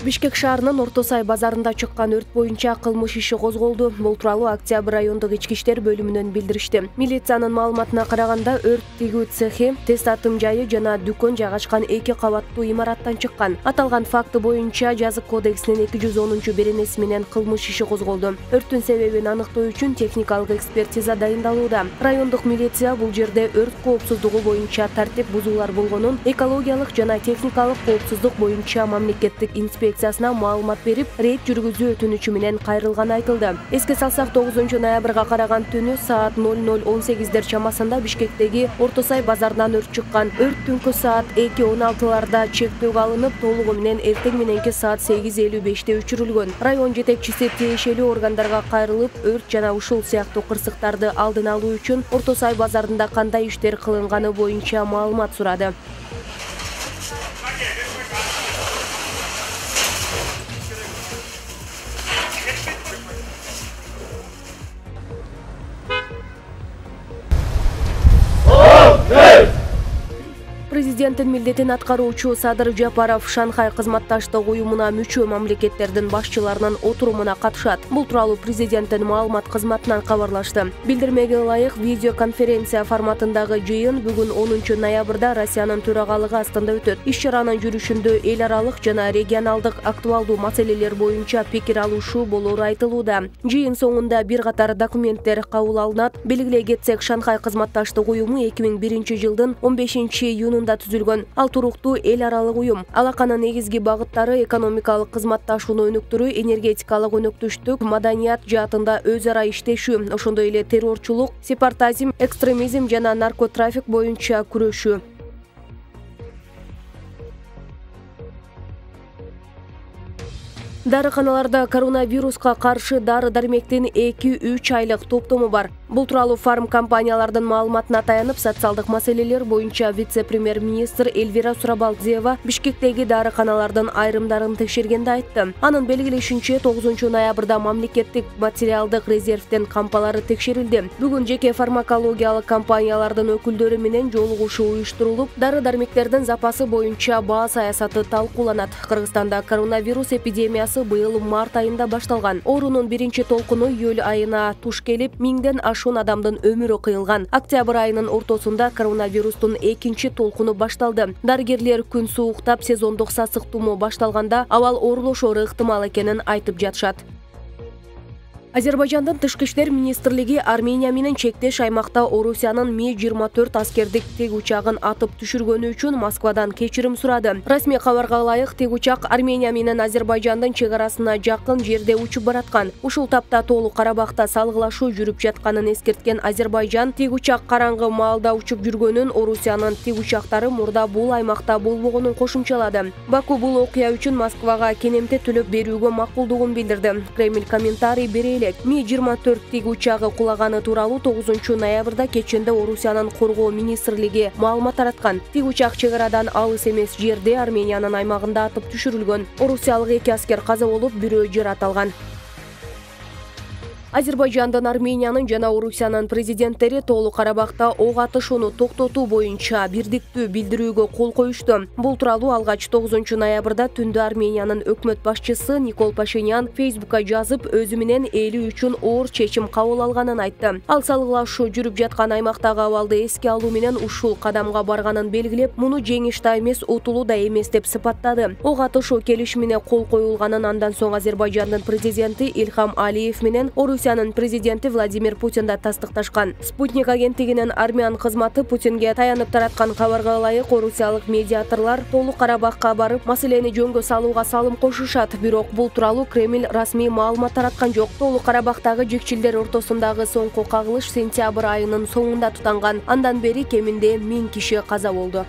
Бишкек шаарынын Орто Сай базарында чыккан өрт боюнча кылмыш иши козголду. Бул тууралуу Октябрь райондук ички иштер бөлүмүнөн билдиришти. Милициянын маалыматына караганда өрт тигүү цехи, тест атым жайы жана дүкөн жайгашкан 2 кабаттуу имараттан чыккан. Аталган факты боюнча Жазык кодексинин 210-беренеси менен кылмыш иши козголду. Өрттүн себебин аныктоо үчүн техникалык экспертиза дайындалууда. Райондук милиция бул жерде өрт коопсуздугу боюнча тартип бузуулар болгонун, экологиялык жана техникалык коопсуздук боюнча мамлекеттик инспекциясына маалымат берип, рейд жүргүзүү өтүнүчү менен кайрылганы айтылды. Эске салсак, 9-ноябрга караган түнү саат 00:18 чамасында Бишкектеги Орто Сай базарынан өрт чыккан. Өрт түнкү саат 2:16 чектөөгө алынып, толугу менен эртең мененки саат 8:55 өчүрүлгөн. Район жетекчиси тиешелүү органдарга кайрылып, өрт жана ушул сыяктуу кырсыктарды алдын алуу үчүн Орто Сай базарында кандай иштер кылынганы боюнча маалымат сурады. Президенттин милдетин аткаруучу Садыр Жапаров Шанхай кызматташтык уюмуна мүчө мамлекеттердин башчыларынын отурумуна катышат. Бул тууралуу президенттин маалымат кызматынан кабарлашты. Билдирмеге ылайык, видеоконференция форматындагы жыйын бүгүн 10-ноябрда Россиянын төрагалыгы астында өтөт. Иш-чаранын жүрүшүндө эл аралык жана регионалдык актуалдуу маселелер боюнча пикир алышуу болору айтылууда. Жыйын соңунда бир катар документтер кабыл алынат. Белгилей кетсек, Шанхай кызматташтык уюму 2001-жылдын 15-июнунда түзүлгөн. Ал туруктуу эл аралык уюм. Алаканын негизги багыттары экономикалык кызматташууну өнүктүрүү, энергетикалык өнүктүштүк, маданият жаатында өз ара иштешүү, ошондой эле террорчулук, сепаратизм, экстремизм жана наркотрафик боюнча күрөшүү. Дарыканаларда коронавируска каршы дары-дармектин 2-3 айлык топтому бар. Бул тууралуу фарм компаниялардын маалыматына таянып, социалдык маселелер боюнча вице-премьер-министр Эльвира Сурабалдиева Бишкектеги дарыканалардын айрымдарын текшергенде айтты. Анын белгилешинче, 9-ноябрда мамлекеттик материалдык резервден кампалары текшерилди. Бүгүн жеке фармакологиялык компаниялардын өкүлдөрү менен жолугушуу уюштурулуп, дары-дармектердин запасы боюнча баа саясаты талкууланат. Кыргызстанда коронавирус эпидемиясы быйыл март айында башталган. Оорунун биринчи толкуну июль айына туш келип, 1000ден ашуун адамдын өмүрү кыйылган. Октябрь айынын ортосунда коронавирустун экинчи толкуну башталды. Дарыгерлер күн сууктап, сезондук сасык тумоо башталганда абал оорлошору ыктымал экенин айтып жатышат. Азербайжандын Тышкы иштер министрлиги Армения менен чектеш аймакта Орусиянын Ми-24 аскердик тик учагын атып түшүргөнү үчүн Москвадан кечирим сурады. Расмий кабарга ылайык, тик учак Армения менен Азербайжандын чек арасына жакын жерде учуп бараткан. Ушул тапта Тоолук Карабакта салгылашуу жүрүп жатканын эскерткен Азербайжан тик учак караңгы маалда учуп жүргөнүн, Орусиянын тик учактары мурда бул аймакта болбогонун кошумчалады. Баку бул окуя үчүн Москвага кенемте төлөп берүүгө макулдугун билдирди. Кремль комментарий бере Ми-24 тик учагы кулаганы тууралуу 9-ноябрда кечинде Орусиянын коргоо министрлиги маалымат тараткан. Тик учак чек арадан алыс эмес жерде, Армениянын аймагында атып түшүрүлгөн. Орусиялык 2 аскер каза болуп, бирөө жаракат алган. Азербайжандын, Армениянын жана Орусиянын президенттери Тоолук Карабакта ок атышууну токтотуу боюнча бирдиктүү билдирүүгө кол коюшту. Бул тууралуу алгач 9-ноябрда түндө Армениянын өкмөт башчысы Никол Пашинян Фейсбукка жазып, өзү менен эли үчүн оор чечим кабыл алганын айтты. Ал салгылашуу жүрүп жаткан аймактагы абалды эске алуу менен ушул кадамга барганын белгилеп, муну жеңиш да эмес, утулуу да эмес деп сыпаттады. Ок атышуу келишимине кол коюлганын андан соң Азербайжандын президенти Ильхам Алиев менен Орусиянын президенти Владимир Путин да тастыкташкан. Спутник агенттигинин армян кызматы Путинге таянып тараткан кабарга ылайык, орусиялык медиаторлор Тоолук Карабакка барып, маселени жөнгө салууга салым кошушат. Бирок бул тууралуу Кремль расмий маалымат тараткан жок. Тоолук Карабактагы жекчилдер ортосундагы соңку кагылыш сентябрь айынын соңунда тутанган. Андан бери кеминде 1000 киши каза болду.